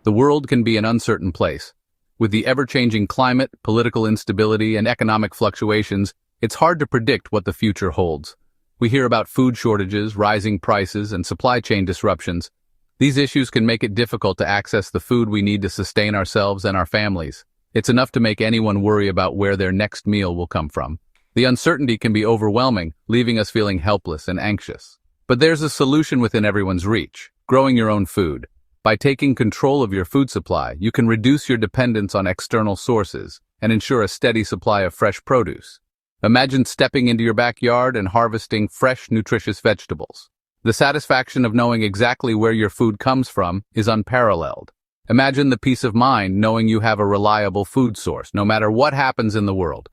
The world can be an uncertain place. With the ever-changing climate, political instability, and economic fluctuations, it's hard to predict what the future holds. We hear about food shortages, rising prices, and supply chain disruptions. These issues can make it difficult to access the food we need to sustain ourselves and our families. It's enough to make anyone worry about where their next meal will come from. The uncertainty can be overwhelming, leaving us feeling helpless and anxious. But there's a solution within everyone's reach: growing your own food. By taking control of your food supply, you can reduce your dependence on external sources and ensure a steady supply of fresh produce. Imagine stepping into your backyard and harvesting fresh, nutritious vegetables. The satisfaction of knowing exactly where your food comes from is unparalleled. Imagine the peace of mind knowing you have a reliable food source, no matter what happens in the world.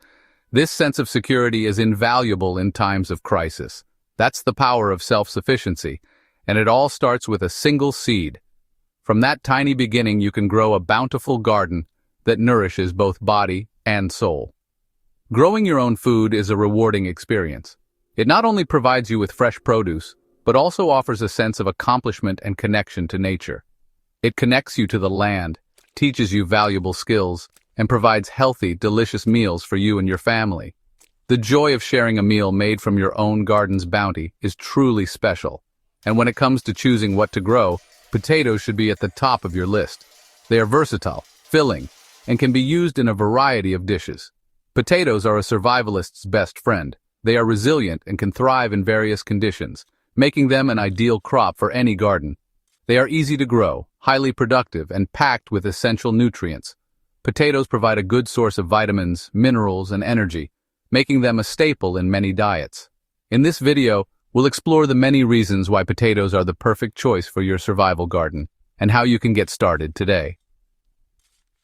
This sense of security is invaluable in times of crisis. That's the power of self-sufficiency, and it all starts with a single seed. From that tiny beginning, you can grow a bountiful garden that nourishes both body and soul. Growing your own food is a rewarding experience. It not only provides you with fresh produce, but also offers a sense of accomplishment and connection to nature. It connects you to the land, teaches you valuable skills, and provides healthy, delicious meals for you and your family. The joy of sharing a meal made from your own garden's bounty is truly special. And when it comes to choosing what to grow, potatoes should be at the top of your list. They are versatile, filling, and can be used in a variety of dishes. Potatoes are a survivalist's best friend. They are resilient and can thrive in various conditions, making them an ideal crop for any garden. They are easy to grow, highly productive, and packed with essential nutrients. Potatoes provide a good source of vitamins, minerals, and energy, making them a staple in many diets. In this video, we'll explore the many reasons why potatoes are the perfect choice for your survival garden, and how you can get started today.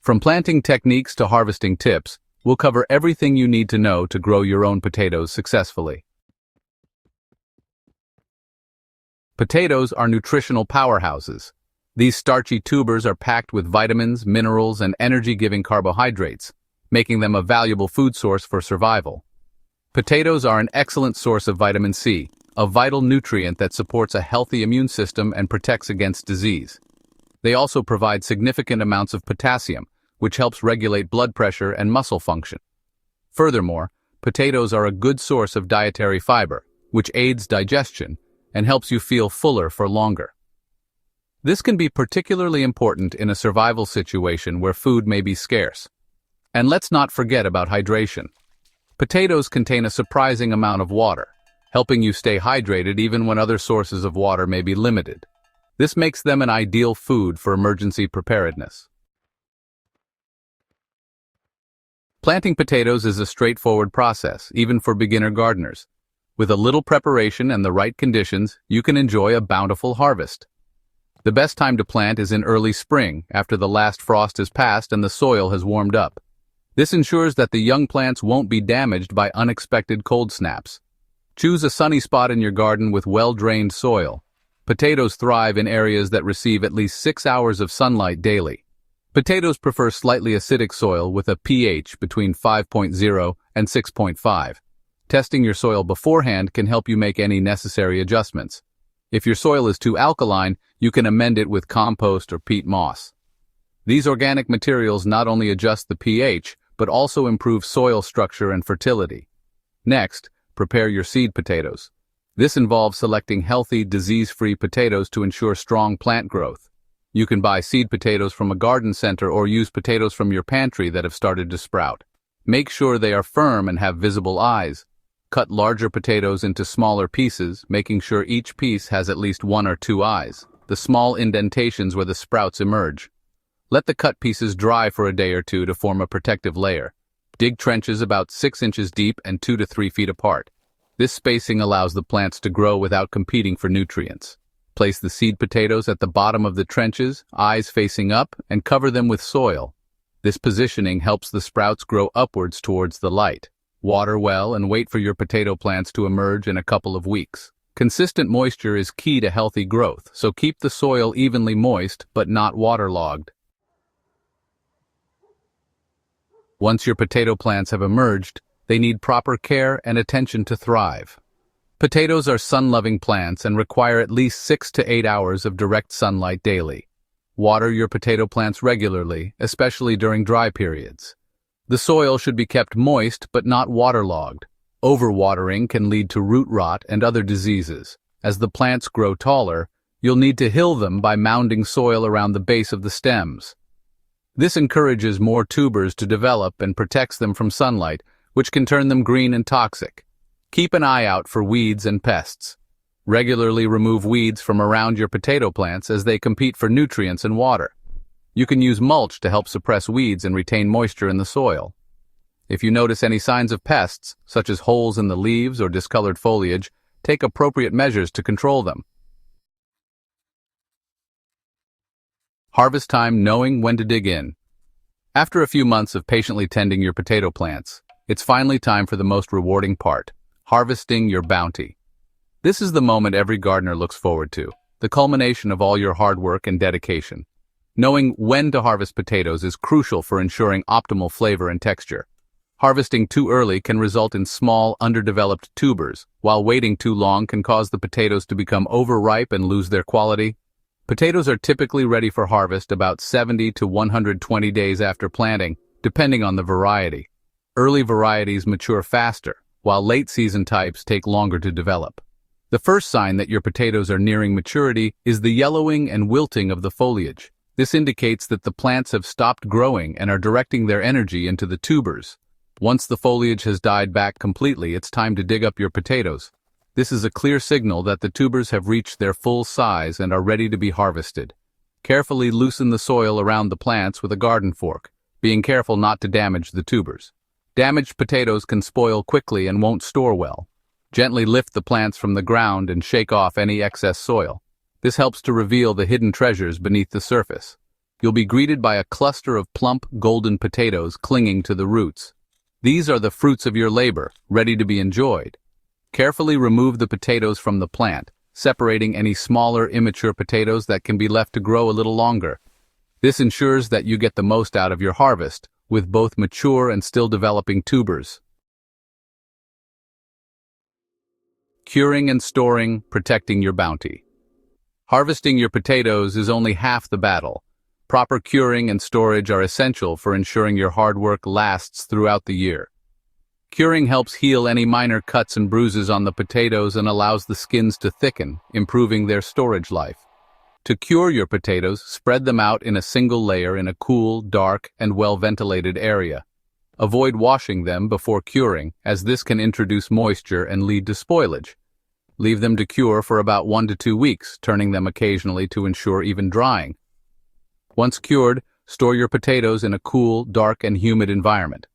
From planting techniques to harvesting tips, we'll cover everything you need to know to grow your own potatoes successfully. Potatoes are nutritional powerhouses. These starchy tubers are packed with vitamins, minerals, and energy-giving carbohydrates, making them a valuable food source for survival. Potatoes are an excellent source of vitamin C, a vital nutrient that supports a healthy immune system and protects against disease. They also provide significant amounts of potassium, which helps regulate blood pressure and muscle function. Furthermore, potatoes are a good source of dietary fiber, which aids digestion and helps you feel fuller for longer. This can be particularly important in a survival situation where food may be scarce. And let's not forget about hydration. Potatoes contain a surprising amount of water, helping you stay hydrated even when other sources of water may be limited. This makes them an ideal food for emergency preparedness. Planting potatoes is a straightforward process, even for beginner gardeners. With a little preparation and the right conditions, you can enjoy a bountiful harvest. The best time to plant is in early spring, after the last frost has passed and the soil has warmed up. This ensures that the young plants won't be damaged by unexpected cold snaps. Choose a sunny spot in your garden with well-drained soil. Potatoes thrive in areas that receive at least 6 hours of sunlight daily. Potatoes prefer slightly acidic soil with a pH between 5.0 and 6.5. Testing your soil beforehand can help you make any necessary adjustments. If your soil is too alkaline, you can amend it with compost or peat moss. These organic materials not only adjust the pH, but also improve soil structure and fertility. Next, prepare your seed potatoes. This involves selecting healthy, disease-free potatoes to ensure strong plant growth. You can buy seed potatoes from a garden center or use potatoes from your pantry that have started to sprout. Make sure they are firm and have visible eyes. Cut larger potatoes into smaller pieces, making sure each piece has at least 1 or 2 eyes, the small indentations where the sprouts emerge. Let the cut pieces dry for a day or two to form a protective layer. Dig trenches about 6 inches deep and 2 to 3 feet apart. This spacing allows the plants to grow without competing for nutrients. Place the seed potatoes at the bottom of the trenches, eyes facing up, and cover them with soil. This positioning helps the sprouts grow upwards towards the light. Water well and wait for your potato plants to emerge in a couple of weeks. Consistent moisture is key to healthy growth, so keep the soil evenly moist but not waterlogged. Once your potato plants have emerged, they need proper care and attention to thrive. Potatoes are sun-loving plants and require at least 6 to 8 hours of direct sunlight daily. Water your potato plants regularly, especially during dry periods. The soil should be kept moist but not waterlogged. Overwatering can lead to root rot and other diseases. As the plants grow taller, you'll need to hill them by mounding soil around the base of the stems. This encourages more tubers to develop and protects them from sunlight, which can turn them green and toxic. Keep an eye out for weeds and pests. Regularly remove weeds from around your potato plants as they compete for nutrients and water. You can use mulch to help suppress weeds and retain moisture in the soil. If you notice any signs of pests, such as holes in the leaves or discolored foliage, take appropriate measures to control them. Harvest time, knowing when to dig in. After a few months of patiently tending your potato plants, it's finally time for the most rewarding part, harvesting your bounty. This is the moment every gardener looks forward to, the culmination of all your hard work and dedication. Knowing when to harvest potatoes is crucial for ensuring optimal flavor and texture. Harvesting too early can result in small, underdeveloped tubers, while waiting too long can cause the potatoes to become overripe and lose their quality. Potatoes are typically ready for harvest about 70 to 120 days after planting, depending on the variety. Early varieties mature faster, while late-season types take longer to develop. The first sign that your potatoes are nearing maturity is the yellowing and wilting of the foliage. This indicates that the plants have stopped growing and are directing their energy into the tubers. Once the foliage has died back completely, it's time to dig up your potatoes. This is a clear signal that the tubers have reached their full size and are ready to be harvested. Carefully loosen the soil around the plants with a garden fork, being careful not to damage the tubers. Damaged potatoes can spoil quickly and won't store well. Gently lift the plants from the ground and shake off any excess soil. This helps to reveal the hidden treasures beneath the surface. You'll be greeted by a cluster of plump, golden potatoes clinging to the roots. These are the fruits of your labor, ready to be enjoyed. Carefully remove the potatoes from the plant, separating any smaller, immature potatoes that can be left to grow a little longer. This ensures that you get the most out of your harvest, with both mature and still developing tubers. Curing and storing, protecting your bounty. Harvesting your potatoes is only half the battle. Proper curing and storage are essential for ensuring your hard work lasts throughout the year. Curing helps heal any minor cuts and bruises on the potatoes and allows the skins to thicken, improving their storage life. To cure your potatoes, spread them out in a single layer in a cool, dark, and well-ventilated area. Avoid washing them before curing, as this can introduce moisture and lead to spoilage. Leave them to cure for about 1 to 2 weeks, turning them occasionally to ensure even drying. Once cured, store your potatoes in a cool, dark, and humid environment.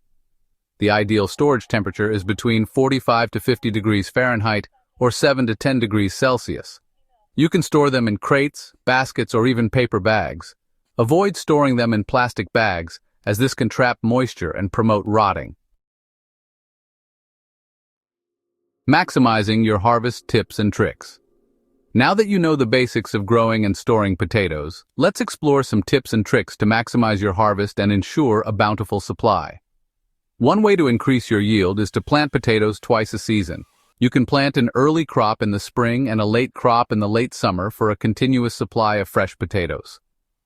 The ideal storage temperature is between 45 to 50 degrees Fahrenheit or 7 to 10 degrees Celsius. You can store them in crates, baskets, or even paper bags. Avoid storing them in plastic bags, as this can trap moisture and promote rotting. Maximizing your harvest tips and tricks. Now that you know the basics of growing and storing potatoes, let's explore some tips and tricks to maximize your harvest and ensure a bountiful supply. One way to increase your yield is to plant potatoes twice a season. You can plant an early crop in the spring and a late crop in the late summer for a continuous supply of fresh potatoes.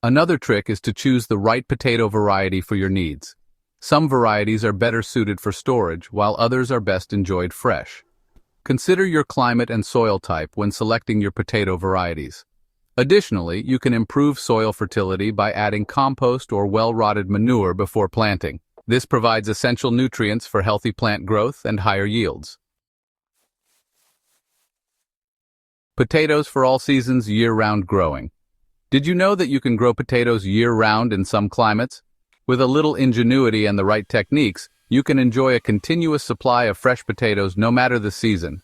Another trick is to choose the right potato variety for your needs. Some varieties are better suited for storage, while others are best enjoyed fresh. Consider your climate and soil type when selecting your potato varieties. Additionally, you can improve soil fertility by adding compost or well-rotted manure before planting. This provides essential nutrients for healthy plant growth and higher yields. Potatoes for all seasons, year-round growing. Did you know that you can grow potatoes year-round in some climates? With a little ingenuity and the right techniques, you can enjoy a continuous supply of fresh potatoes no matter the season.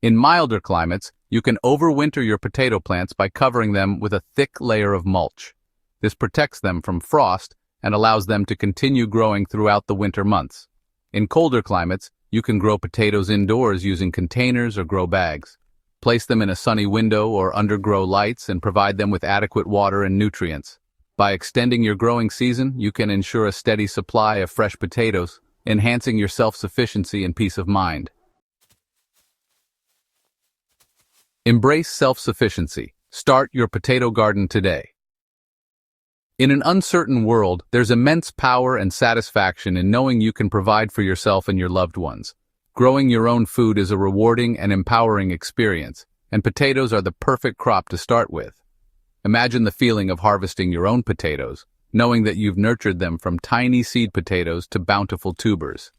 In milder climates, you can overwinter your potato plants by covering them with a thick layer of mulch. This protects them from frost and allows them to continue growing throughout the winter months. In colder climates, you can grow potatoes indoors using containers or grow bags. Place them in a sunny window or under grow lights and provide them with adequate water and nutrients. By extending your growing season, you can ensure a steady supply of fresh potatoes, enhancing your self-sufficiency and peace of mind. Embrace self-sufficiency. Start your potato garden today. In an uncertain world, there's immense power and satisfaction in knowing you can provide for yourself and your loved ones. Growing your own food is a rewarding and empowering experience, and potatoes are the perfect crop to start with. Imagine the feeling of harvesting your own potatoes, knowing that you've nurtured them from tiny seed potatoes to bountiful tubers.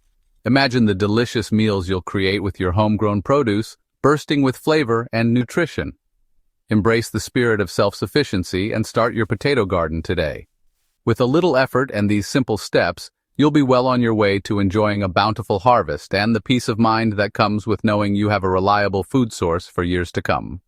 Imagine the delicious meals you'll create with your homegrown produce, bursting with flavor and nutrition. Embrace the spirit of self-sufficiency and start your potato garden today. With a little effort and these simple steps, you'll be well on your way to enjoying a bountiful harvest and the peace of mind that comes with knowing you have a reliable food source for years to come.